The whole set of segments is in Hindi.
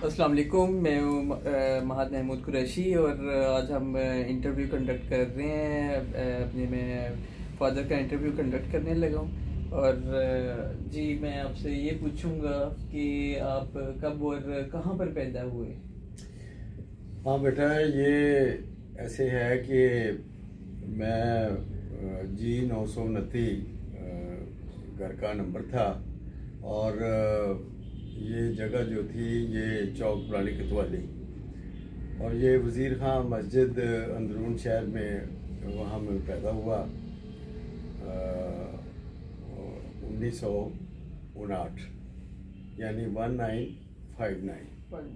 अस्सलाम वालेकुम। मैं हूँ महाद महमूद कुरैशी और आज हम इंटरव्यू कंडक्ट कर रहे हैं। अपने मैं फादर का इंटरव्यू कंडक्ट करने लगा हूँ और जी मैं आपसे ये पूछूंगा कि आप कब और कहाँ पर पैदा हुए। हाँ बेटा, ये ऐसे है कि मैं G 929 घर का नंबर था और ये जगह जो थी ये चौक पुरानी कोतवाली और ये वज़ीर खां मस्जिद अंदरून शहर में वहाँ मैं पैदा हुआ 1959 यानी 1959।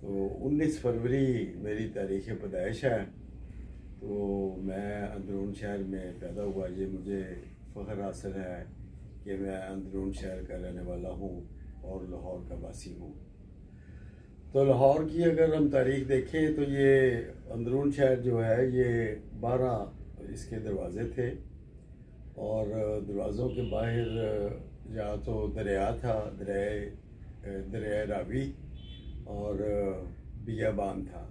तो 19 फरवरी मेरी तारीख़ पैदाइश है। तो मैं अंदरून शहर में पैदा हुआ। ये मुझे फ़ख्र हासिल है कि मैं अंदरून शहर का रहने वाला हूँ और लाहौर का वासी हूँ। तो लाहौर की अगर हम तारीख़ देखें तो ये अंदरून शहर जो है ये 12 इसके दरवाज़े थे और दरवाज़ों के बाहर या तो दरिया था, दरिया रावी और बियाबान था।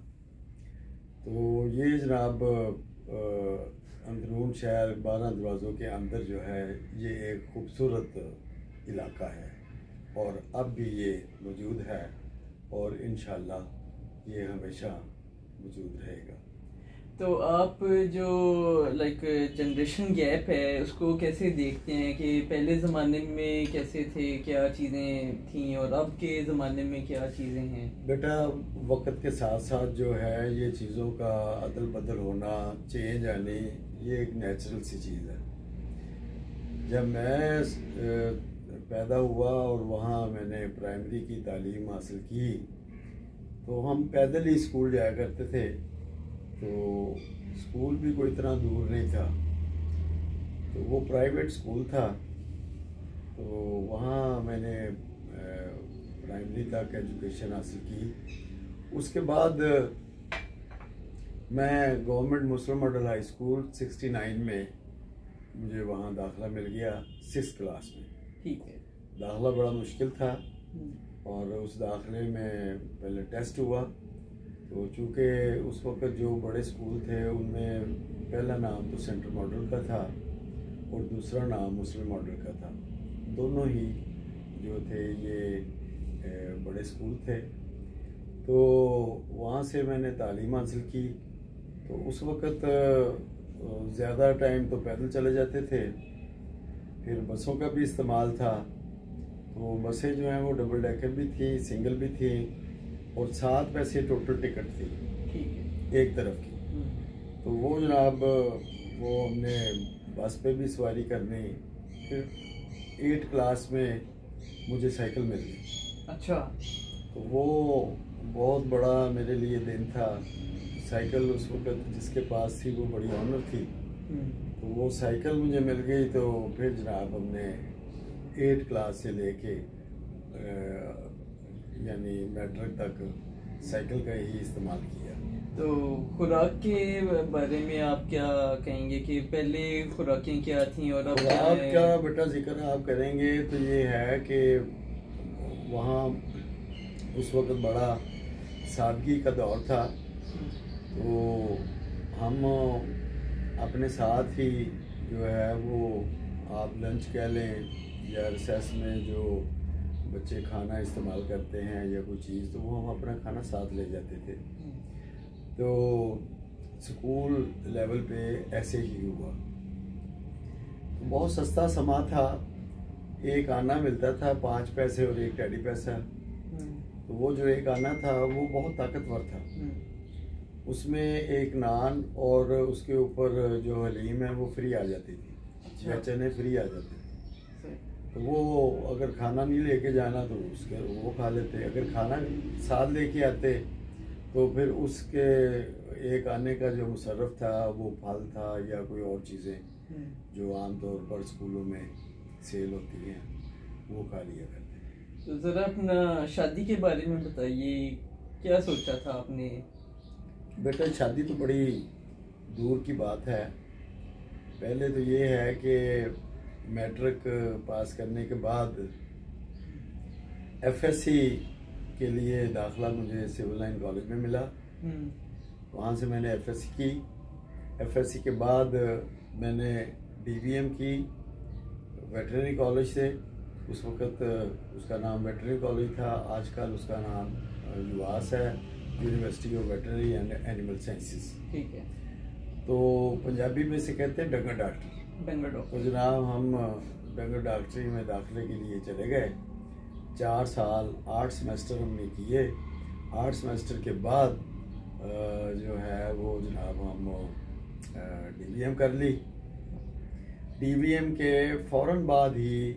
तो ये जनाब अंदरून शहर 12 दरवाज़ों के अंदर जो है ये एक खूबसूरत इलाका है और अब भी ये मौजूद है और इंशाअल्लाह ये हमेशा मौजूद रहेगा। तो आप जो लाइक जनरेशन गैप है उसको कैसे देखते हैं कि पहले ज़माने में कैसे थे, क्या चीज़ें थीं और अब के ज़माने में क्या चीज़ें हैं? बेटा, वक्त के साथ साथ जो है ये चीज़ों का अदल बदल होना, चेंज आने, ये एक नेचुरल सी चीज़ है। जब मैं पैदा हुआ और वहाँ मैंने प्राइमरी की तालीम हासिल की तो हम पैदल ही स्कूल जाया करते थे। तो स्कूल भी कोई इतना दूर नहीं था, तो वो प्राइवेट स्कूल था। तो वहाँ मैंने प्राइमरी तक एजुकेशन हासिल की। उसके बाद मैं गवर्नमेंट मुस्लिम मॉडल हाई स्कूल 69 में मुझे वहाँ दाखिला मिल गया 6th क्लास में। ठीक है। दाखिला बड़ा मुश्किल था और उस दाखिले में पहले टेस्ट हुआ। तो चूँकि उस वक्त जो बड़े स्कूल थे उनमें पहला नाम तो सेंट्रल मॉडल का था और दूसरा नाम मुस्लिम मॉडल का था। दोनों ही जो थे ये बड़े स्कूल थे। तो वहाँ से मैंने तालीम हासिल की। तो उस वक्त ज़्यादा टाइम तो पैदल चले जाते थे, फिर बसों का भी इस्तेमाल था। तो बसें जो हैं वो डबल डेकर भी थी, सिंगल भी थी और 7 पैसे टोटल टिकट थी एक तरफ की। तो वो जनाब वो हमने बस पे भी सवारी करनी। फिर 8 क्लास में मुझे साइकिल मिल गई। अच्छा। तो वो बहुत बड़ा मेरे लिए दिन था। साइकिल उस वक्त जिसके पास थी वो बड़ी ऑनर थी। तो वो साइकिल मुझे मिल गई। तो फिर जनाब हमने 8 क्लास से लेके यानी मैट्रिक तक साइकिल का ही इस्तेमाल किया। तो खुराक के बारे में आप क्या कहेंगे कि पहले खुराकें क्या थीं और अब खुराक का बेटा जिक्र आप करेंगे तो ये है कि वहाँ उस वक्त बड़ा सादगी का दौर था। तो हम अपने साथ ही जो है वो आप लंच कह लें या रिसेस में जो बच्चे खाना इस्तेमाल करते हैं या कोई चीज़, तो वो हम अपना खाना साथ ले जाते थे। तो स्कूल लेवल पे ऐसे ही हुआ। तो बहुत सस्ता समा था, एक आना मिलता था 5 पैसे और एक टेडी पैसा। तो वो जो एक आना था वो बहुत ताकतवर था। उसमें एक नान और उसके ऊपर जो हलीम है वो फ्री आ जाती थी, या चने फ्री आ जाते थे। तो वो अगर खाना नहीं लेके जाना तो उसके वो खा लेते। अगर खाना साथ लेके आते तो फिर उसके एक आने का जो मुसर्रफ था वो फल था या कोई और चीज़ें जो आमतौर पर स्कूलों में सेल होती हैं वो खा लिया करते। तो ज़रा अपना शादी के बारे में बताइए, क्या सोचा था आपने? बेटा, शादी तो बड़ी दूर की बात है। पहले तो ये है कि मैट्रिक पास करने के बाद FSC के लिए दाखिला मुझे सिविल लाइन कॉलेज में मिला। वहाँ से मैंने एफएससी की। एफएससी के बाद मैंने डीवीएम की वेटरनरी कॉलेज से। उस वक़्त उसका नाम वेटरनरी कॉलेज था, आजकल उसका नाम यूआस है, university of veterinary and animal sciences. ठीक है। तो पंजाबी में से कहते हैं डंगर डॉक्टर। तो जनाब हम डंगर डॉक्टरी में दाखिले के लिए चले गए। 4 साल 8 सेमेस्टर हमने किए। 8 सेमेस्टर के बाद जो है वो जनाब हम डीवीएम कर ली। डीवीएम के फ़ौरन बाद ही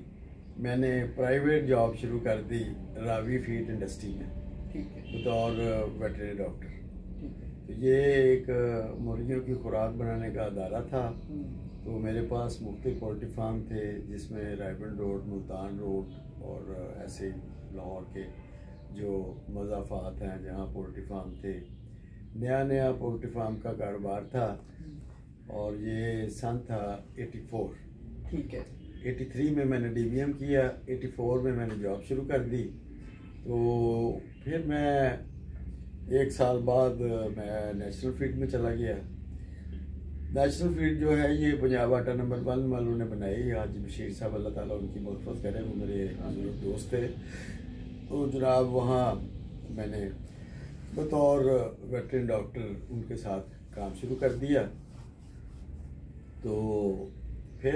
मैंने प्राइवेट जॉब शुरू कर दी रावी फीड इंडस्ट्री में बतौर वेटरनरी डॉक्टर। तो ये एक मुर्गियों की खुराक बनाने का अदारा था। तो मेरे पास मुख्तलिफ पोल्ट्री फार्म थे, जिसमें रायबंद रोड, मुल्तान रोड और ऐसे लाहौर के जो मज़ाफ़ात हैं जहाँ पोल्ट्री फार्म थे। नया पोल्ट्री फार्म का कारोबार था और ये सन था 84। ठीक है। 83 में मैंने डीवीएम किया, 84 में मैंने जॉब शुरू कर दी। तो फिर मैं 1 साल बाद मैं नेशनल फीड में चला गया। नेशनल फीड जो है ये पंजाब आटा नंबर 1 वालों ने बनाई। हाजी बशीर साहब, अल्लाह ताला उनकी मग़फ़िरत करे, वो मेरे बुज़ुर्ग दोस्त थे। तो जनाब वहाँ मैंने बतौर वेटरनरी डॉक्टर उनके साथ काम शुरू कर दिया। तो फिर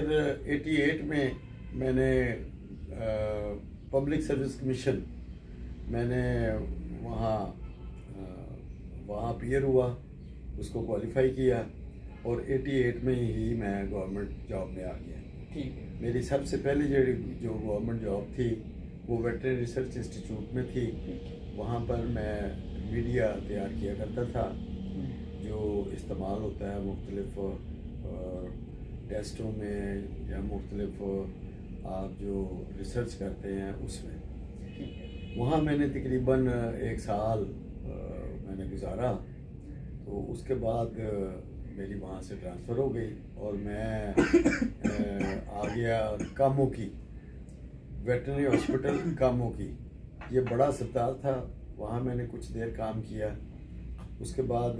88 में मैंने पब्लिक सर्विस कमीशन मैंने वहाँ अपीयर हुआ, उसको क्वालिफाई किया और 88 में ही मैं गवर्नमेंट जॉब में आ गया। ठीक है। मेरी सबसे पहली जो गवर्नमेंट जॉब थी वो वेटरनरी रिसर्च इंस्टीट्यूट में थी। वहाँ पर मैं मीडिया तैयार किया करता था जो इस्तेमाल होता है मुख्तलिफ टेस्टों में या मुख्तलिफ आप जो रिसर्च करते हैं उसमें। वहाँ मैंने तकरीबन 1 साल मैंने गुजारा। तो उसके बाद मेरी वहाँ से ट्रांसफ़र हो गई और मैं आ गया कामों की वेटरनरी हॉस्पिटल कामों की। ये बड़ा अस्पताल था, वहाँ मैंने कुछ देर काम किया। उसके बाद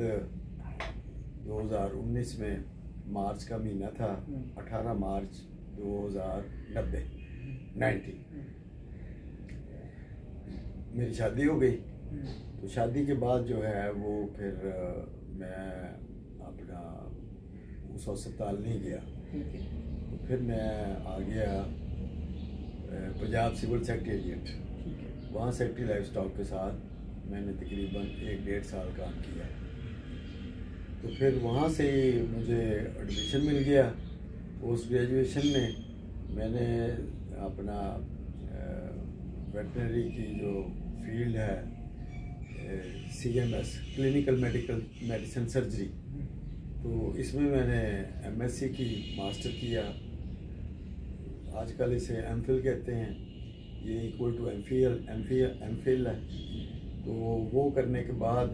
2019 में मार्च का महीना था, 18 मार्च 2090 मेरी शादी हो गई। तो शादी के बाद जो है वो फिर मैं अपना उस अस्पताल नहीं गया। तो फिर मैं आ गया पंजाब सिविल सेक्रेटेरिएट। वहाँ सेक्रेटरी लाइफ स्टॉक के साथ मैंने तकरीबन 1-1.5 साल काम किया। तो फिर वहाँ से ही मुझे एडमिशन मिल गया। पोस्ट ग्रेजुएशन में मैंने अपना वेटरनरी की जो फील्ड है CMS क्लिनिकल मेडिसिन सर्जरी, तो इसमें मैंने MSc की, मास्टर किया। आजकल इसे MPhil कहते हैं, ये इक्वल टू MPhil है। तो वो करने के बाद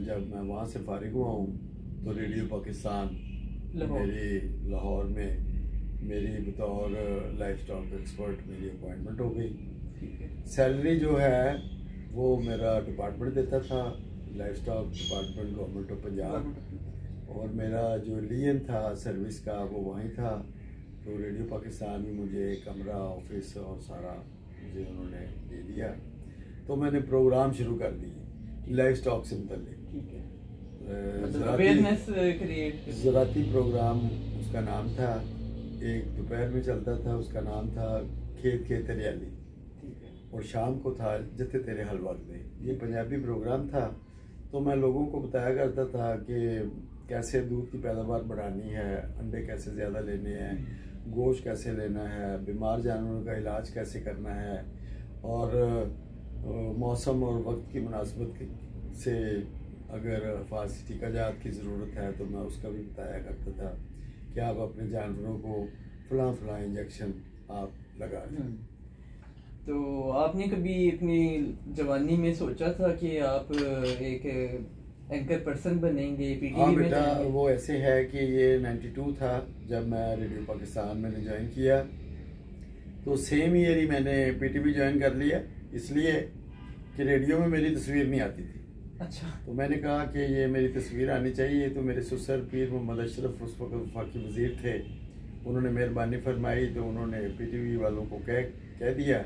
जब मैं वहाँ से फारिग हुआ हूँ तो रेडियो पाकिस्तान मेरी लाहौर में मेरी बतौर लाइफ स्टॉक एक्सपर्ट मेरी अपॉइंटमेंट हो गई। सैलरी जो है वो मेरा डिपार्टमेंट देता था, life stock department, government of Punjab. और मेरा जो लियन था सर्विस का वो वहीं था। तो रेडियो पाकिस्तान में मुझे कमरा, ऑफिस और सारा मुझे उन्होंने दे दिया। तो मैंने प्रोग्राम शुरू कर दिए लाइफ स्टॉक से मुतल्लिक। ज़राती प्रोग्राम उसका नाम था। एक दोपहर में चलता था, उसका नाम था खेत खेत हरियाली, और शाम को था जत्थे तेरे हलवा दे। ये पंजाबी प्रोग्राम था। तो मैं लोगों को बताया करता था कि कैसे दूध की पैदावार बढ़ानी है, अंडे कैसे ज़्यादा लेने हैं, गोश्त कैसे लेना है, बीमार जानवरों का इलाज कैसे करना है, और मौसम और वक्त की मुनासिबत से अगर फारसी टीकाजात की ज़रूरत है तो मैं उसका भी बताया करता था कि आप अपने जानवरों को फ़लाँ इंजेक्शन आप लगा दें। तो आपने कभी अपनी जवानी में सोचा था कि आप एक एंकर पर्सन बनेंगे, PTV हाँ में बेटा, वो ऐसे है कि ये 92 था जब मैं रेडियो पाकिस्तान मैंने ज्वाइन किया। तो सेम ईयर ही मैंने PTV ज्वाइन कर लिया, इसलिए कि रेडियो में मेरी तस्वीर नहीं आती थी। अच्छा। तो मैंने कहा कि ये मेरी तस्वीर आनी चाहिए। तो मेरे ससुर पीर मोहम्मद अशरफ उस वक्त वफाकी वज़ीर थे, उन्होंने मेहरबानी फरमाई, तो उन्होंने PTV वालों को कह दिया।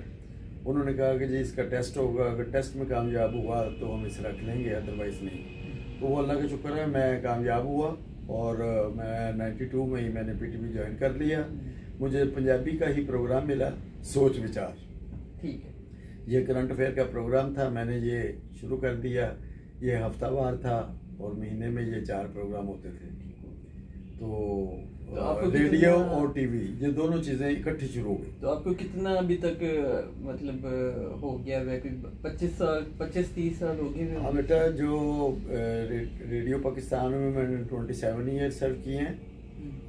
उन्होंने कहा कि जी इसका टेस्ट होगा, अगर टेस्ट में कामयाब हुआ तो हम इसे रख लेंगे, अदरवाइज़ नहीं। तो वो अल्लाह का शुक्र है मैं कामयाब हुआ और मैं 92 में ही मैंने PTV ज्वाइन कर लिया। मुझे पंजाबी का ही प्रोग्राम मिला, सोच विचार। ठीक है। ये करंट अफेयर का प्रोग्राम था, मैंने ये शुरू कर दिया। ये हफ्तावार था और महीने में ये 4 प्रोग्राम होते थे। तो रेडियो और टीवी ये दोनों चीज़ें इकट्ठी शुरू हो गई। तो आपको कितना अभी तक मतलब हो गया है? 25-30 साल हो गए? हाँ बेटा, जो रेडियो पाकिस्तान में मैंने 27 ईयर सर्व किए हैं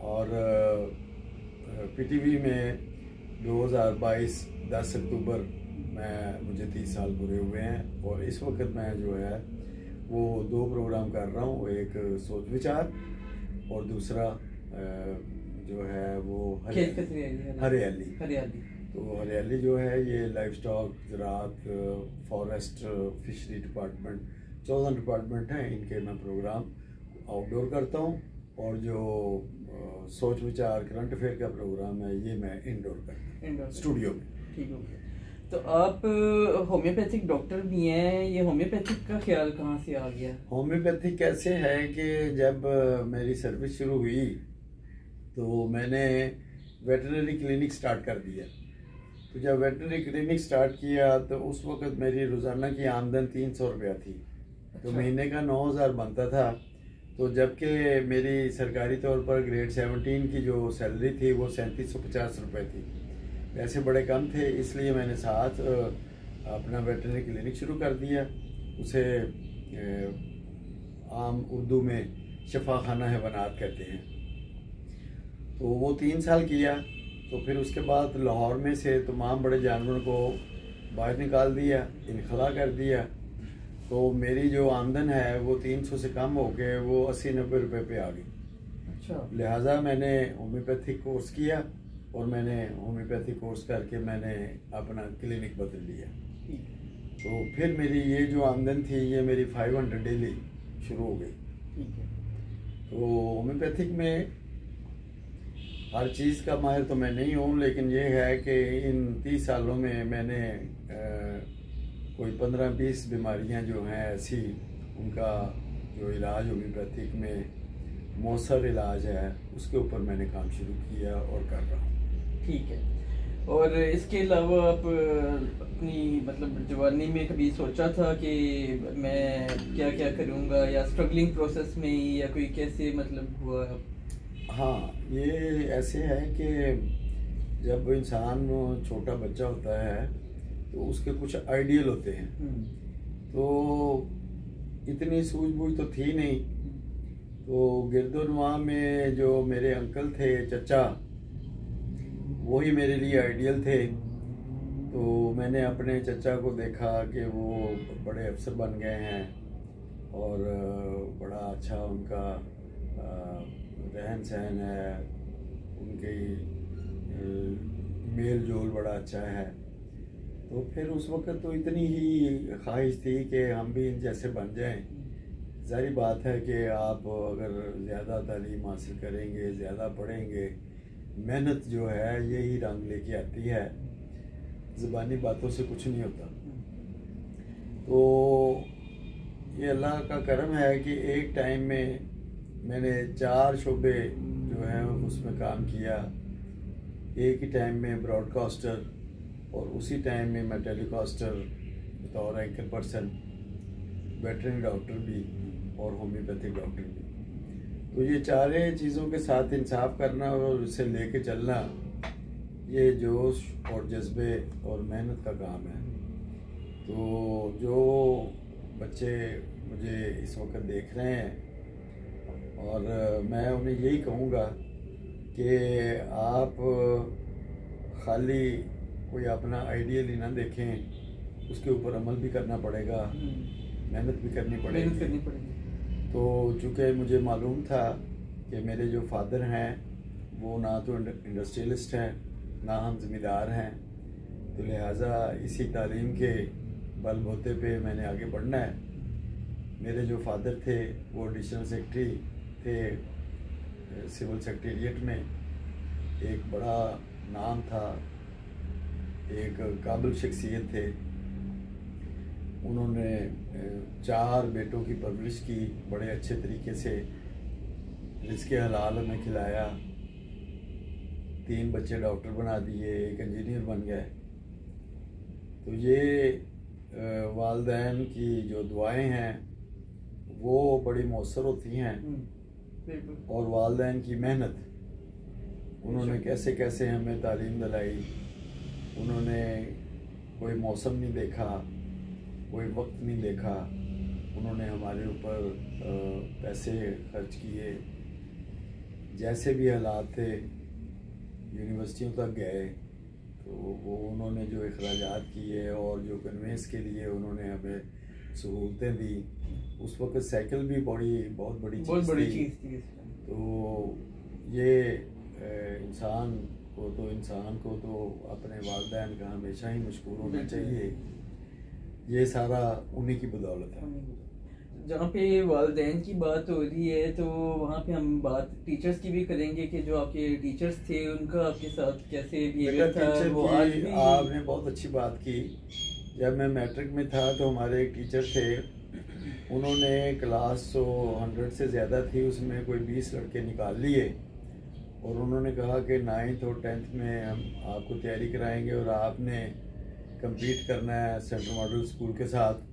और PTV में 2022 10 अक्टूबर मुझे 30 साल पूरे हुए हैं। और इस वक्त मैं जो है वो 2 प्रोग्राम कर रहा हूँ, एक सोच विचार और दूसरा जो है वो हरियाली। तो हरियाली जो है ये लाइफ स्टॉक, ज़राअत, फॉरेस्ट, फिशरी डिपार्टमेंट, 14 डिपार्टमेंट हैं, इनके मैं प्रोग्राम आउटडोर करता हूँ। और जो सोच विचार करंट अफेयर का प्रोग्राम है ये मैं इंडोर करता हूँ स्टूडियो में। ठीक हो गया। तो आप होम्योपैथिक डॉक्टर भी हैं, ये होम्योपैथिक का ख्याल कहाँ से आ गया? होम्योपैथिक कैसे है कि जब मेरी सर्विस शुरू हुई तो मैंने वेटरनरी क्लिनिक स्टार्ट कर दिया। तो जब वेटरनरी क्लिनिक स्टार्ट किया तो उस वक्त मेरी रोज़ाना की आमदन 300 रुपया थी। तो महीने का 9000 बनता था। तो जबकि मेरी सरकारी तौर पर ग्रेड 17 की जो सैलरी थी वो 3750 रुपये थी, पैसे बड़े कम थे, इसलिए मैंने साथ अपना वेटरनरी क्लिनिक शुरू कर दिया। उसे आम उर्दू में शफा खाना हैवानात कहते हैं। तो वो 3 साल किया। तो फिर उसके बाद लाहौर में से तमाम बड़े जानवरों को बाहर निकाल दिया, इनखला कर दिया। तो मेरी जो आमदन है वो 300 से कम हो के वो 80-90 रुपये पे आ गई। अच्छा। लिहाजा मैंने होम्योपैथिक कोर्स किया और मैंने होम्योपैथिक कोर्स करके मैंने अपना क्लिनिक बदल लिया। तो फिर मेरी ये जो आमदन थी ये मेरी 500 डेली शुरू हो गई। तो होम्योपैथिक में हर चीज़ का माहिर तो मैं नहीं हूँ, लेकिन ये है कि इन 30 सालों में मैंने कोई 15-20 बीमारियाँ जो हैं ऐसी, उनका जो इलाज होम्योपैथिक में मौसर इलाज है उसके ऊपर मैंने काम शुरू किया और कर रहा हूँ। ठीक है। और इसके अलावा आप अपनी मतलब जवानी में कभी सोचा था कि मैं क्या क्या करूँगा, या स्ट्रगलिंग प्रोसेस में ही, या कोई कैसे मतलब हुआ? हाँ, ये ऐसे है कि जब इंसान छोटा बच्चा होता है तो उसके कुछ आइडियल होते हैं। तो इतनी सूझबूझ तो थी नहीं। तो गिरदोनवा में जो मेरे अंकल थे, चचा, वही मेरे लिए आइडियल थे। तो मैंने अपने चचा को देखा कि वो बड़े अफसर बन गए हैं और बड़ा अच्छा उनका रहन सहन है, उनकी मेल जोल बड़ा अच्छा है। तो फिर उस वक्त तो इतनी ही ख्वाहिश थी कि हम भी इन जैसे बन जाएं। ज़ाहिर बात है कि आप अगर ज़्यादा तालीम हासिल करेंगे, ज़्यादा पढ़ेंगे, मेहनत जो है यही रंग लेके आती है, ज़बानी बातों से कुछ नहीं होता। तो ये अल्लाह का करम है कि एक टाइम में मैंने 4 शोबे जो हैं उसमें काम किया। एक ही टाइम में ब्रॉडकास्टर और उसी टाइम में मैं टेलीकास्टर बतौर एंकर पर्सन, वेटरनरी डॉक्टर भी और होम्योपैथिक डॉक्टर भी। तो ये 4 चीज़ों के साथ इंसाफ करना और उसे लेके चलना, ये जोश और जज्बे और मेहनत का काम है। तो जो बच्चे मुझे इस वक्त देख रहे हैं और मैं उन्हें यही कहूँगा कि आप खाली कोई अपना आइडियल ही ना देखें, उसके ऊपर अमल भी करना पड़ेगा, मेहनत भी करनी पड़ेगी। तो चूँकि मुझे मालूम था कि मेरे जो फादर हैं वो ना तो इंडस्ट्रियलिस्ट हैं ना हम ज़मींदार हैं, तो लिहाजा इसी तालीम के बलबूते पे मैंने आगे बढ़ना है। मेरे जो फादर थे वो एडिशनल सेक्रेटरी थे सिविल सेक्रेटेरिएट में, एक बड़ा नाम था, एक काबिल शख्सियत थे। उन्होंने 4 बेटों की परवरिश की बड़े अच्छे तरीके से, रिज़्क़े हलाल में खिलाया। 3 बच्चे डॉक्टर बना दिए, एक इंजीनियर बन गए। तो ये वालिदैन की जो दुआएं हैं वो बड़ी मौसर होती हैं, और वालिदैन की मेहनत, उन्होंने कैसे कैसे हमें तालीम दिलाई। उन्होंने कोई मौसम नहीं देखा, कोई वक्त नहीं देखा, उन्होंने हमारे ऊपर पैसे खर्च किए। जैसे भी हालात थे, यूनिवर्सिटियों तक गए तो वो उन्होंने जो अखराजात किए और जो कन्वेंस के लिए उन्होंने हमें सहूलतें दी। उस वक्त साइकिल भी बहुत बड़ी चीज़ थी। तो ये इंसान को तो अपने वालिदैन का हमेशा ही मशकूर होना चाहिए। ये सारा उन्हीं की बदौलत है। जहाँ पे वालिदैन की बात हो रही है तो वहाँ पे हम बात टीचर्स की भी करेंगे कि जो आपके टीचर्स थे उनका आपके साथ कैसे बिहेवियर था। वो आज भी आपने बहुत अच्छी बात की। जब मैं मैट्रिक में था तो हमारे एक टीचर थे, उन्होंने क्लास 100 से ज़्यादा थी, उसमें कोई 20 लड़के निकाल लिए और उन्होंने कहा कि 9th और 10th में हम आपको तैयारी कराएंगे और आपने compete करना है सेंट्रल मॉडल स्कूल के साथ,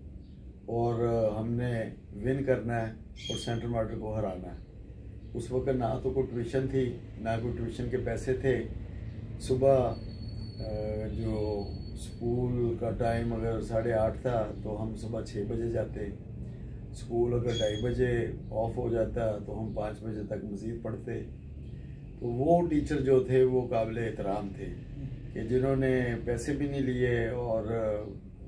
और हमने विन करना है और सेंट्रल मॉडल को हराना है। उस वक्त ना तो कोई ट्यूशन थी, ना कोई ट्यूशन के पैसे थे। सुबह जो स्कूल का टाइम अगर 8:30 था तो हम सुबह 6 बजे जाते। स्कूल अगर 2:30 बजे ऑफ हो जाता तो हम 5 बजे तक मज़ीद पढ़ते। तो वो टीचर जो थे वो काबिल एहतराम थे कि जिन्होंने पैसे भी नहीं लिए, और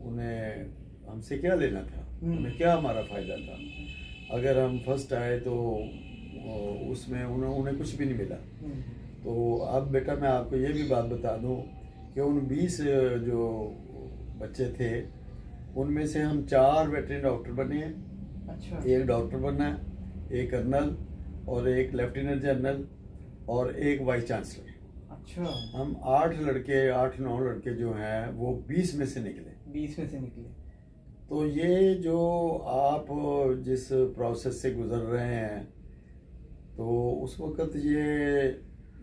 उन्हें हमसे क्या लेना था, उन्हें क्या हमारा फ़ायदा था। अगर हम फर्स्ट आए तो उसमें उन्हें कुछ भी नहीं मिला। तो अब बेटा मैं आपको ये भी बात बता दूं कि उन 20 जो बच्चे थे उनमें से हम 4 वेटरनरी डॉक्टर बने हैं। अच्छा। एक डॉक्टर बनना है, एक कर्नल और एक लेफ्टिनेंट जनरल और एक वाइस चांसलर। अच्छा। हम 8-9 लड़के जो हैं वो 20 में से निकले। 20 में से निकले। तो ये जो आप जिस प्रोसेस से गुजर रहे हैं, तो उस वक्त ये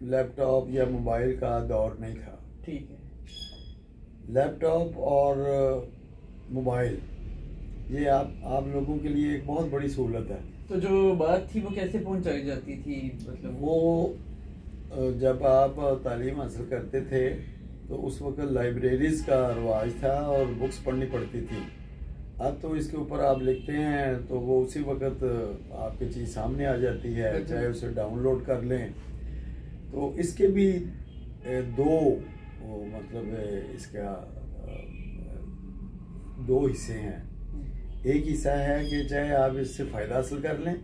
लैपटॉप या मोबाइल का दौर नहीं था। ठीक है। लैपटॉप और मोबाइल ये आप लोगों के लिए एक बहुत बड़ी सहूलत है। तो जो बात थी वो कैसे पहुंचाई जाती थी, मतलब वो जब आप तालीम हासिल करते थे तो उस वक्त लाइब्रेरीज का रवाज था और बुक्स पढ़नी पड़ती थी। अब तो इसके ऊपर आप लिखते हैं तो वो उसी वक्त आपकी चीज़ सामने आ जाती है, चाहे उसे डाउनलोड कर लें। तो इसके भी 2 मतलब इसका 2 हिस्से हैं। एक हिस्सा है कि चाहे आप इससे फ़ायदा हासिल कर लें,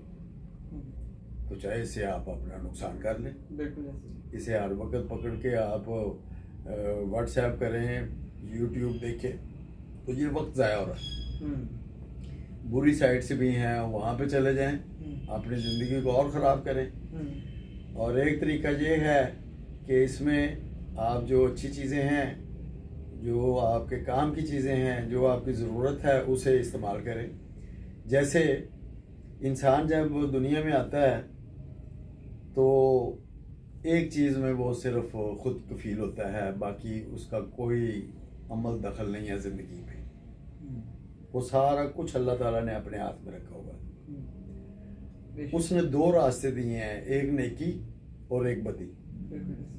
तो चाहे इससे आप अपना नुकसान कर लें। बिल्कुल। इसे हर वक्त पकड़ के आप व्हाट्सएप करें, यूट्यूब देखें, तो ये वक्त ज़ाया हो रहा है। बुरी साइड से भी हैं, वहाँ पे चले जाएं, अपनी ज़िंदगी को और ख़राब करें। और एक तरीका ये है कि इसमें आप जो अच्छी चीज़ें हैं, जो आपके काम की चीज़ें हैं, जो आपकी ज़रूरत है, उसे इस्तेमाल करें। जैसे इंसान जब दुनिया में आता है तो एक चीज़ में वो सिर्फ खुद कफील होता है, बाकी उसका कोई अमल दखल नहीं है ज़िंदगी पे। वो सारा कुछ अल्लाह ताला ने अपने हाथ में रखा हुआ है। उसने 2 रास्ते दिए हैं, एक नेकी और एक बदी।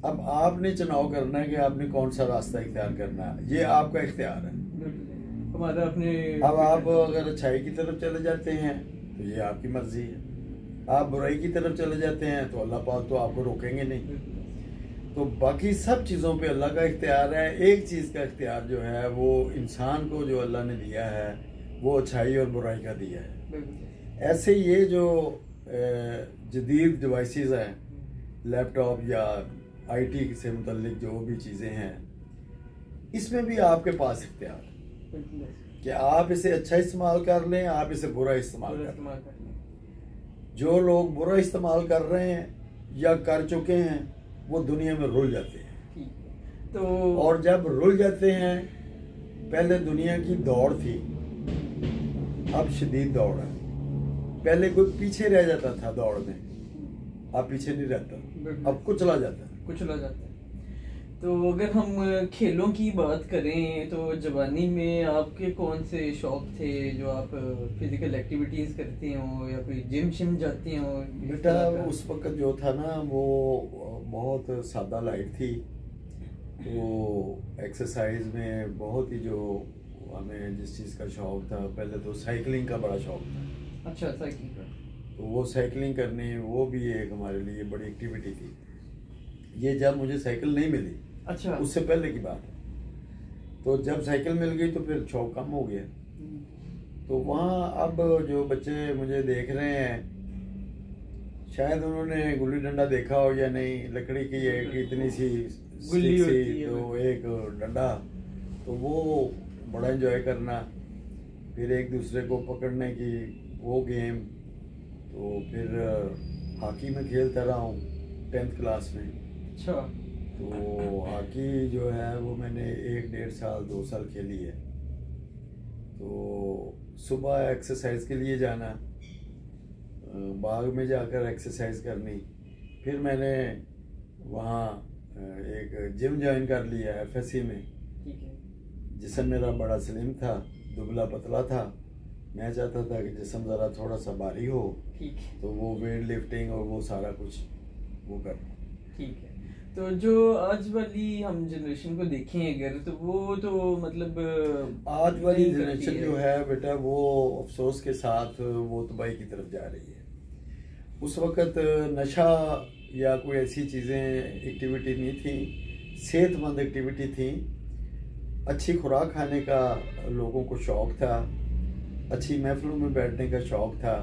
अब आपने चुनाव करना है कि आपने कौन सा रास्ता इख्तियार करना है, ये आपका इख्तियार है। हमारा अपने अब आप अगर अच्छाई की तरफ चले जाते हैं तो ये आपकी मर्जी है, आप बुराई की तरफ चले जाते हैं तो अल्लाह पाक तो आपको रोकेंगे नहीं। तो बाकी सब चीज़ों पे अल्लाह का इख्तियार है। एक चीज़ का इख्तियार जो है वो इंसान को जो अल्लाह ने दिया है वो अच्छाई और बुराई का दिया है। ऐसे ये जो जदीद डिवाइसेस हैं, लैपटॉप या आईटी से मुतल्लिक जो भी चीज़ें हैं, इसमें भी आपके पास इख्तियार है। कि आप इसे अच्छा इस्तेमाल कर लें, आप इसे बुरा इस्तेमाल कर लें। जो लोग बुरा इस्तेमाल कर रहे हैं या कर चुके हैं वो दुनिया में रुल जाते हैं। तो और जब रुल जाते हैं, पहले दुनिया की दौड़ थी, अब शदीद दौड़ है। पहले कोई पीछे रह जाता था दौड़ में, अब पीछे नहीं रहता, अब कुचला जाता है। तो अगर हम खेलों की बात करें तो जवानी में आपके कौन से शौक थे जो आप फिजिकल एक्टिविटीज करते हो या कोई जिम शिम जाते हो? बेटा उस वक्त जो था ना वो बहुत सादा लाइफ थी, तो एक्सरसाइज में बहुत ही जो हमें जिस चीज़ का शौक था, पहले तो साइकिलिंग का बड़ा शौक था। अच्छा, साइकिलिंग का। तो वो साइकिलिंग करनी वो भी एक हमारे लिए बड़ी एक्टिविटी थी। ये जब मुझे साइकिल नहीं मिली, अच्छा, उससे पहले की बात है, तो जब साइकिल मिल गई तो फिर शौक कम हो गया। तो वहाँ अब जो बच्चे मुझे देख रहे हैं, शायद उन्होंने गुल्ली डंडा देखा हो या नहीं, लकड़ी की एक इतनी सी गुल्ली stick होती सी, है, तो एक डंडा, तो वो बड़ा एंजॉय करना, फिर एक दूसरे को पकड़ने की वो गेम। तो फिर हॉकी में खेलता रहा हूँ 10th क्लास में। अच्छा। तो हॉकी जो है वो मैंने 1-1.5 साल 2 साल खेली है। तो सुबह एक्सरसाइज के लिए जाना, बाग में जाकर एक्सरसाइज करनी, फिर मैंने वहाँ एक जिम ज्वाइन कर लिया FSC में। ठीक है। जिस्म मेरा बड़ा स्लिम था, दुबला पतला था, मैं चाहता था कि जिस्म ज़रा थोड़ा सा भारी हो, ठीक है, तो वो वेट लिफ्टिंग और वो सारा कुछ वो कर। ठीक है। तो जो आज वाली हम जनरेशन को देखें अगर, तो वो तो मतलब आज वाली नहीं जनरेशन करती जो है बेटा, वो अफसोस के साथ वो तबाही की तरफ जा रही है। उस वक़्त नशा या कोई ऐसी चीज़ें एक्टिविटी नहीं थी, सेहतमंद एक्टिविटी थी। अच्छी खुराक खाने का लोगों को शौक़ था, अच्छी महफिलों में बैठने का शौक़ था,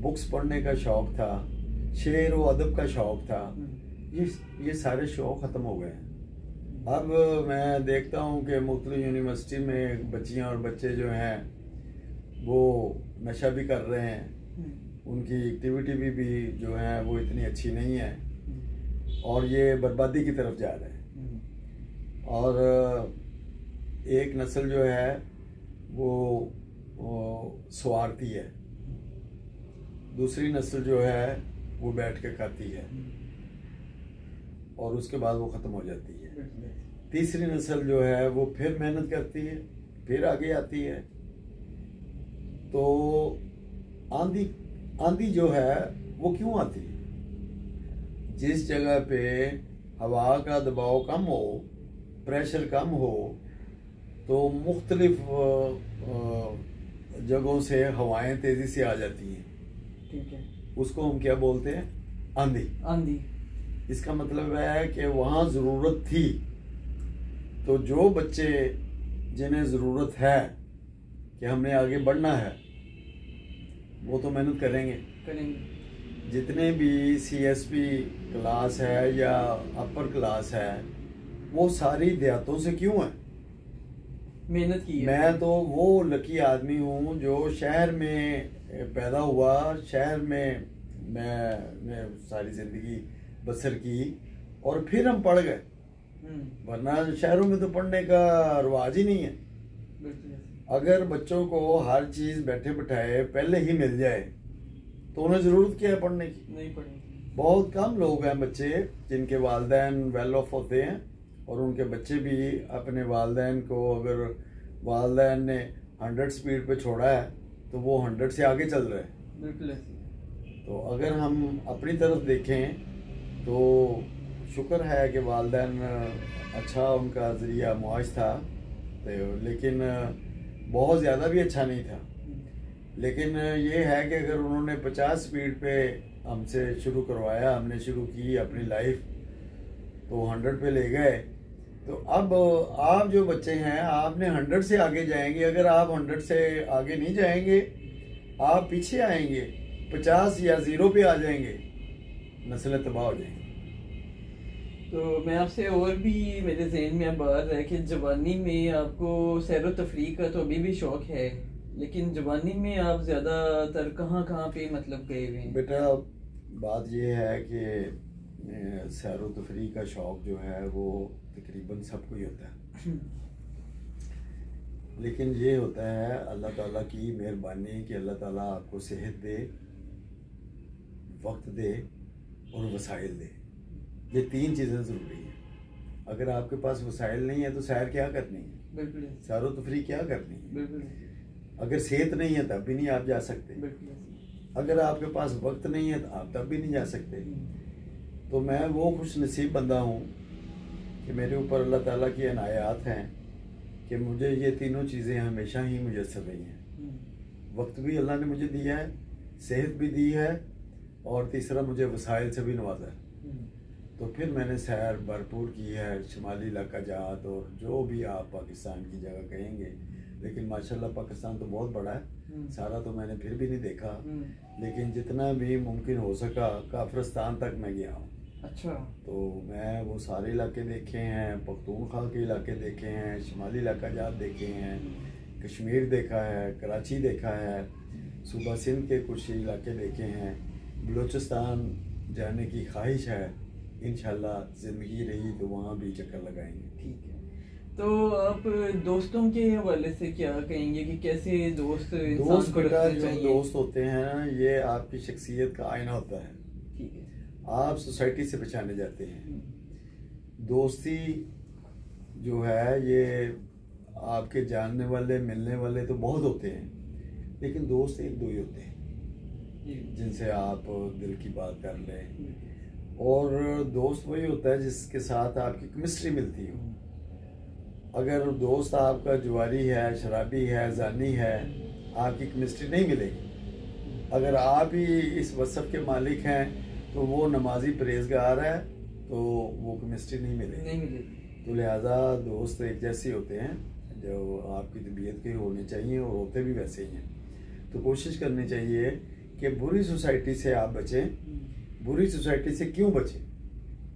बुक्स पढ़ने का शौक़ था, शेर व अदब का शौक़ था। ये सारे शौक़ ख़त्म हो गए हैं। अब मैं देखता हूँ कि मुख्तलिफ यूनिवर्सिटी में बच्चियाँ और बच्चे जो हैं वो नशा भी कर रहे हैं, उनकी एक्टिविटी भी जो है वो इतनी अच्छी नहीं है, और ये बर्बादी की तरफ जा रहे हैं। और एक नस्ल जो है वो स्वार्थी है, दूसरी नस्ल जो है वो बैठ के खाती है और उसके बाद वो ख़त्म हो जाती है। तीसरी नस्ल जो है वो फिर मेहनत करती है, फिर आगे आती है। तो आंधी जो है वो क्यों आती है? जिस जगह पे हवा का दबाव कम हो, प्रेशर कम हो, तो मुख्तलिफ जगहों से हवाएं तेज़ी से आ जाती हैं। ठीक है। उसको हम क्या बोलते हैं? आंधी। इसका मतलब है कि वहाँ ज़रूरत थी, तो जो बच्चे जिन्हें ज़रूरत है कि हमने आगे बढ़ना है, वो तो मेहनत करेंगे। जितने भी CSP क्लास है या अपर क्लास है, वो सारी देहातों से क्यों है? मेहनत की है। मैं तो वो लकी आदमी हूँ जो शहर में पैदा हुआ, शहर में मैं सारी ज़िंदगी बसर की, और फिर हम पढ़ गए, वरना शहरों में तो पढ़ने का रिवाज ही नहीं है। अगर बच्चों को हर चीज़ बैठे बिठाए पहले ही मिल जाए तो उन्हें ज़रूरत क्या है पढ़ने की? नहीं पढ़ेंगे। बहुत कम लोग हैं बच्चे जिनके वालिदैन वेल ऑफ होते हैं, और उनके बच्चे भी अपने वालिदैन को, अगर वालिदैन ने 100 स्पीड पे छोड़ा है तो वो 100 से आगे चल रहे हैं। बिल्कुल। तो अगर हम अपनी तरफ देखें तो शुक्र है कि वालिदैन अच्छा उनका ज़रिया मुआश था, तो लेकिन बहुत ज़्यादा भी अच्छा नहीं था। लेकिन ये है कि अगर उन्होंने 50 स्पीड पे हमसे शुरू करवाया, हमने शुरू की अपनी लाइफ, तो 100 पे ले गए, तो अब आप जो बच्चे हैं आपने 100 से आगे जाएंगे। अगर आप 100 से आगे नहीं जाएंगे, आप पीछे आएंगे, 50 या 0 पे आ जाएंगे, नस्लें तबाह हो जाएंगी। तो मैं आपसे और भी मेरे जहन में अब आ रहा है कि जवानी में आपको सैर व तफरीह का तो अभी भी शौक है, लेकिन जवानी में आप ज़्यादातर कहाँ कहाँ पे मतलब गए हुए हैं? बेटा बात ये है कि सैर व तफरीह का शौक जो है वो तकरीबन सबको ही होता है, लेकिन ये होता है अल्लाह ताला की मेहरबानी कि अल्लाह ताला आपको सेहत दे, वक्त दे और वसाइल दे। ये तीन चीज़ें ज़रूरी हैं। अगर आपके पास वसाइल नहीं है तो सैर क्या करनी है, बिल्कुल सैर व तफरीह क्या करनी है। बिल्कुल। अगर सेहत नहीं है तब भी नहीं आप जा सकते, बिल्कुल। अगर आपके पास वक्त नहीं है तो आप तब भी नहीं जा सकते। तो मैं वो खुश नसीब बंदा हूँ कि मेरे ऊपर अल्लाह ताला की इनायात हैं कि मुझे ये तीनों चीज़ें हमेशा ही मुयस्सर रही हैं। वक्त भी अल्लाह ने मुझे दिया है, सेहत भी दी है, और तीसरा मुझे वसाइल से भी नवाजा है। तो फिर मैंने सैर भरपूर की है, शुमाली इलाका जात और जो भी आप पाकिस्तान की जगह कहेंगे, लेकिन माशाल्लाह पाकिस्तान तो बहुत बड़ा है, सारा तो मैंने फिर भी नहीं देखा, लेकिन जितना भी मुमकिन हो सका काफिरस्तान तक मैं गया हूँ। अच्छा। तो मैं वो सारे इलाके देखे हैं, पख्तूनख्वा के इलाके देखे हैं, शुमाली इलाका जात देखे हैं, कश्मीर देखा है, कराची देखा है, सूबा सिंध के कुछ इलाके देखे हैं, बलूचिस्तान जाने की ख्वाहिश है, इंशाल्लाह ज़िंदगी रही तो वहाँ भी चक्कर लगाएंगे। ठीक है, तो आप दोस्तों के हवाले से क्या कहेंगे कि कैसे दोस्त दोस्त बेटा जो दोस्त होते हैं ये आपकी शख्सियत का आईना होता है। ठीक है। आप सोसाइटी से पहचाने जाते हैं। दोस्ती जो है ये आपके जानने वाले मिलने वाले तो बहुत होते हैं, लेकिन दोस्त एक दो ही होते हैं जिनसे आप दिल की बात कर लें, और दोस्त वही होता है जिसके साथ आपकी केमिस्ट्री मिलती हो। अगर दोस्त आपका जुआरी है, शराबी है, जानी है, आपकी केमिस्ट्री नहीं मिलेगी। अगर आप ही इस वसफ के मालिक हैं तो वो नमाजी परहेजगार है तो वो केमिस्ट्री नहीं मिलेगी। तो लिहाजा दोस्त एक जैसे होते हैं जो आपकी तबीयत के होने चाहिए और होते भी वैसे ही हैं। तो कोशिश करनी चाहिए कि बुरी सोसाइटी से आप बचें। बुरी सोसाइटी से क्यों बचें,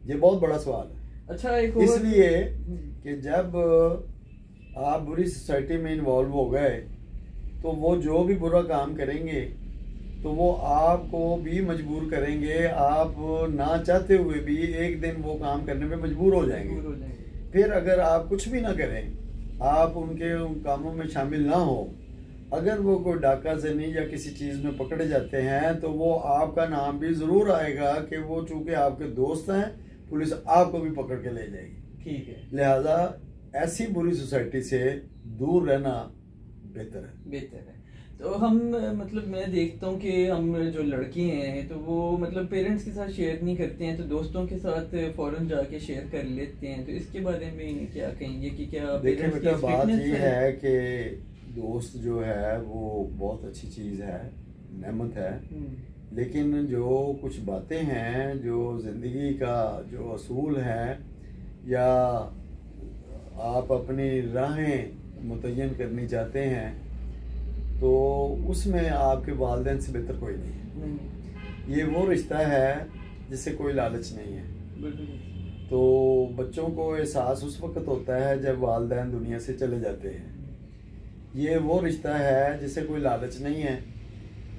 ये बहुत बड़ा सवाल है। अच्छा, एक इसलिए कि जब आप बुरी सोसाइटी में इन्वॉल्व हो गए तो वो जो भी बुरा काम करेंगे तो वो आपको भी मजबूर करेंगे, आप ना चाहते हुए भी एक दिन वो काम करने में मजबूर हो जाएंगे। फिर अगर आप कुछ भी ना करें, आप उनके उन कामों में शामिल ना हो, अगर वो कोई डाका जनी या किसी चीज़ में पकड़े जाते हैं तो वो आपका नाम भी ज़रूर आएगा कि वो चूँकि आपके दोस्त हैं, पुलिस आपको भी पकड़ के ले जाएगी। ठीक है। लिहाजा ऐसी बुरी सोसाइटी से दूर रहना बेहतर है। तो हम मतलब मैं देखता हूँ कि हम जो लड़के हैं तो वो मतलब पेरेंट्स के साथ शेयर नहीं करते हैं, तो दोस्तों के साथ फौरन जाके शेयर कर लेते हैं। तो इसके बारे में क्या कहेंगे कि क्या देखिए बेटा बात ये है कि दोस्त जो है वो बहुत अच्छी चीज़ है, नेमत है, लेकिन जो कुछ बातें हैं, जो ज़िंदगी का जो असूल है या आप अपनी राहें मुतय्यन करनी चाहते हैं तो उसमें आपके वालिदैन से बेहतर कोई नहीं है। ये वो रिश्ता है जिससे कोई लालच नहीं है। तो बच्चों को एहसास उस वक्त होता है जब वालिदैन दुनिया से चले जाते हैं। ये वो रिश्ता है जिससे कोई लालच नहीं है,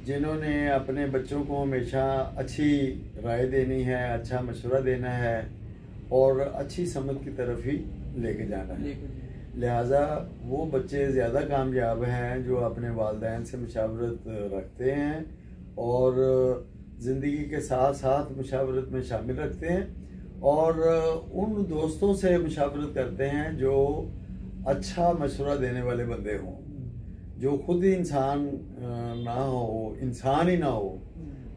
जिन्होंने अपने बच्चों को हमेशा अच्छी राय देनी है, अच्छा मशवरा देना है और अच्छी समझ की तरफ ही लेके जाना है। लिहाजा वो बच्चे ज़्यादा कामयाब हैं जो अपने वालिदैन से मुशावरत रखते हैं और ज़िंदगी के साथ साथ मुशावरत में शामिल रखते हैं और उन दोस्तों से मुशावरत करते हैं जो अच्छा मशवरा देने वाले बंदे हों, जो खुद ही इंसान ना हो, इंसान ही ना हो,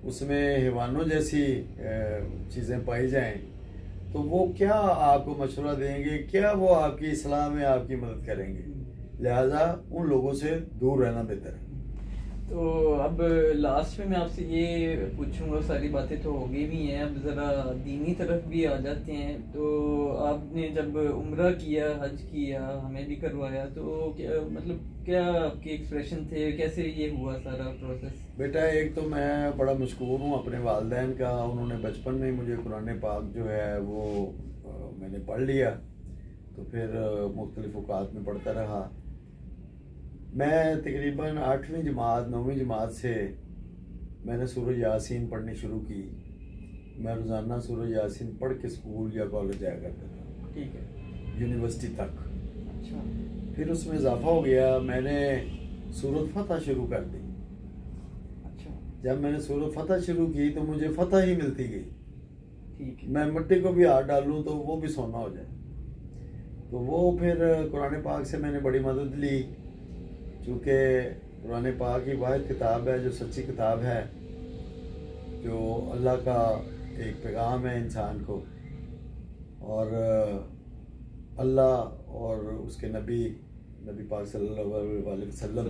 उसमें हैवानों जैसी चीज़ें पाई जाएं, तो वो क्या आपको मशवरा देंगे, क्या वो आपकी इस्लाह में आपकी मदद करेंगे। लिहाजा उन लोगों से दूर रहना बेहतर है। तो अब लास्ट में मैं आपसे ये पूछूंगा, सारी बातें तो हो गई भी हैं, अब ज़रा दीनी तरफ भी आ जाते हैं। तो आपने जब उम्रा किया, हज किया, हमें भी करवाया, तो क्या मतलब क्या आपके एक्सप्रेशन थे, कैसे ये हुआ सारा प्रोसेस? बेटा एक तो मैं बड़ा मशकूर हूँ अपने वालिदैन का, उन्होंने बचपन में मुझे कुरान पाक जो है वो मैंने पढ़ लिया, तो फिर मुख्तलिफ औकात में पढ़ता रहा। मैं तकरीबन 8वीं जमात 9वीं जमात से मैंने सूरह यासीन पढ़नी शुरू की। मैं रोज़ाना सूरह यासीन पढ़ के स्कूल या कॉलेज जाया करता था, ठीक है, यूनिवर्सिटी तक। अच्छा। फिर उसमें इजाफा हो गया, मैंने सूरत फतह शुरू कर दी। अच्छा। जब मैंने सूरत फतह शुरू की तो मुझे फतह ही मिलती गई। ठीक है। मैं मिट्टी को भी हाथ डालूं तो वो भी सोना हो जाए। तो वो फिर कुरान पाक से मैंने बड़ी मदद ली, चूँकि कुरान पाक ही वाहिद किताब है जो सच्ची किताब है, जो अल्लाह का एक पैगाम है इंसान को, और अल्लाह और उसके नबी पाक सल्लल्लाहु अलैहि वसल्लम,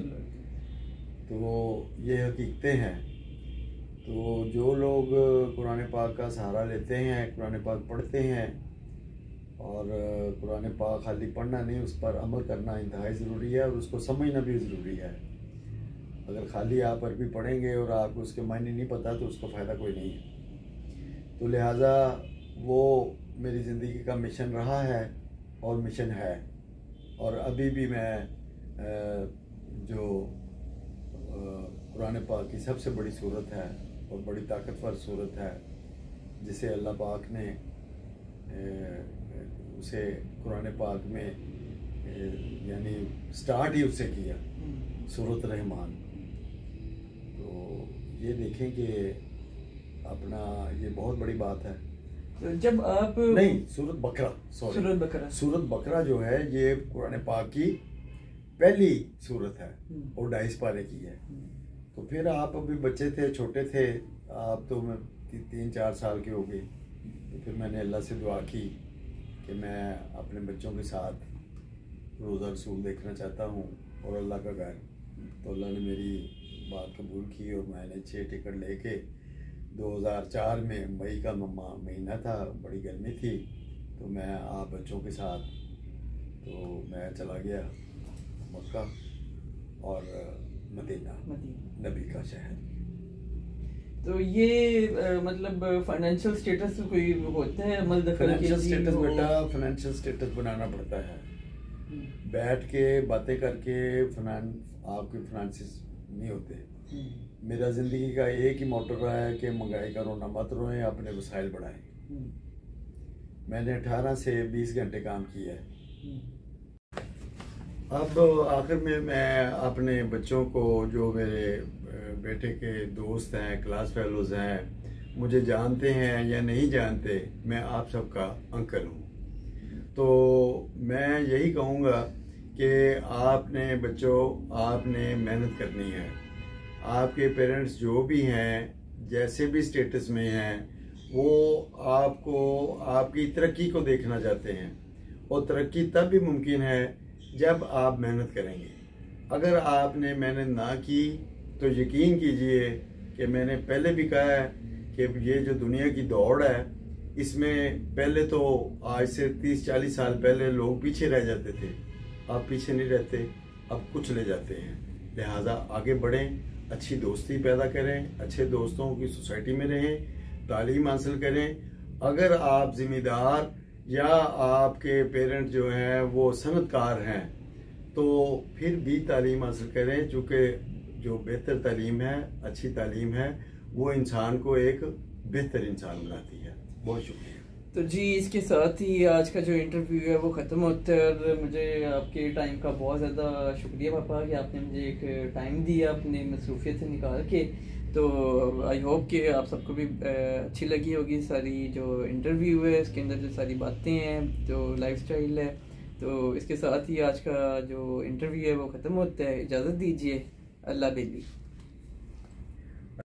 तो ये हकीकतें हैं। तो जो लोग कुरान पाक का सहारा लेते हैं, कुरान पाक पढ़ते हैं, और कुरान पाक खाली पढ़ना नहीं, उस पर अमल करना इंतहाई ज़रूरी है, और उसको समझना भी ज़रूरी है। अगर खाली आप अरबी पढ़ेंगे और आपको उसके मायने नहीं पता तो उसका फ़ायदा कोई नहीं है। तो लिहाजा वो मेरी ज़िंदगी का मिशन रहा है और मिशन है, और अभी भी मैं जो कुरान पाक की सबसे बड़ी सूरत है और बड़ी ताकतवर सूरत है, जिसे अल्लाह पाक ने उसे कुरान पाक में यानी स्टार्ट ही उससे किया, सूरत रहमान। तो ये देखें कि अपना ये बहुत बड़ी बात है। तो जब आप नहीं, सूरत बकरा, सॉरी, सूरत बकरा जो है ये कुरान पाक की पहली सूरत है और 2.5 पारे की है। तो फिर आप अभी बच्चे थे, छोटे थे आप, तो मैं 3-4 साल के हो गए। तो फिर मैंने अल्लाह से दुआ की कि मैं अपने बच्चों के साथ रोज़ा रसूल देखना चाहता हूँ और अल्लाह का घर। तो अल्लाह ने मेरी बात कबूल की और मैंने 6 टिकट लेके 2004 में मई का महीना था, बड़ी गर्मी थी, तो मैं आप बच्चों के साथ तो मैं चला गया मक्का और मदीना, नबी का शहर। तो ये मतलब फाइनेंशियल स्टेटस कोई होता है अमल दखल के? फाइनेंशियल स्टेटस बेटा, फाइनेंशियल स्टेटस बनाना पड़ता है। बैठ के बातें करके आपके फाइनेंसिस नहीं होते। मेरा ज़िंदगी का एक ही मोटो रहा है कि महंगाई का रोना मत रोएं, अपने वसाइल बढ़ाएं। मैंने 18 से 20 घंटे काम किया है। अब आखिर में मैं अपने बच्चों को, जो मेरे बेटे के दोस्त हैं, क्लास फेलोज़ हैं, मुझे जानते हैं या नहीं जानते, मैं आप सबका अंकल हूँ। तो मैं यही कहूँगा कि आपने बच्चों, आपने मेहनत करनी है। आपके पेरेंट्स जो भी हैं, जैसे भी स्टेटस में हैं, वो आपको, आपकी तरक्की को देखना चाहते हैं, और तरक्की तब भी मुमकिन है जब आप मेहनत करेंगे। अगर आपने मेहनत ना की तो यकीन कीजिए कि मैंने पहले भी कहा है कि ये जो दुनिया की दौड़ है, इसमें पहले तो आज से 30-40 साल पहले लोग पीछे रह जाते थे, अब पीछे नहीं रहते, अब कुछ ले जाते हैं। लिहाजा आगे बढ़ें, अच्छी दोस्ती पैदा करें, अच्छे दोस्तों की सोसाइटी में रहें, तालीम हासिल करें। अगर आप ज़िम्मेदार या आपके पेरेंट्स जो हैं वो सनतकार हैं, तो फिर भी तालीम हासिल करें, चूँकि जो बेहतर तालीम है, अच्छी तालीम है, वो इंसान को एक बेहतर इंसान बनाती है। बहुत शुक्रिया। तो जी, इसके साथ ही आज का जो इंटरव्यू है वो ख़त्म होता है, और मुझे आपके टाइम का बहुत ज़्यादा शुक्रिया पापा कि आपने मुझे एक टाइम दिया अपने मसरूफियत से निकाल के। तो आई होप कि आप सबको भी अच्छी लगी होगी सारी जो इंटरव्यू है, इसके अंदर जो सारी बातें हैं, जो लाइफस्टाइल है। तो इसके साथ ही आज का जो इंटरव्यू है वो ख़त्म होता है। इजाज़त दीजिए, अल्लाह बेली।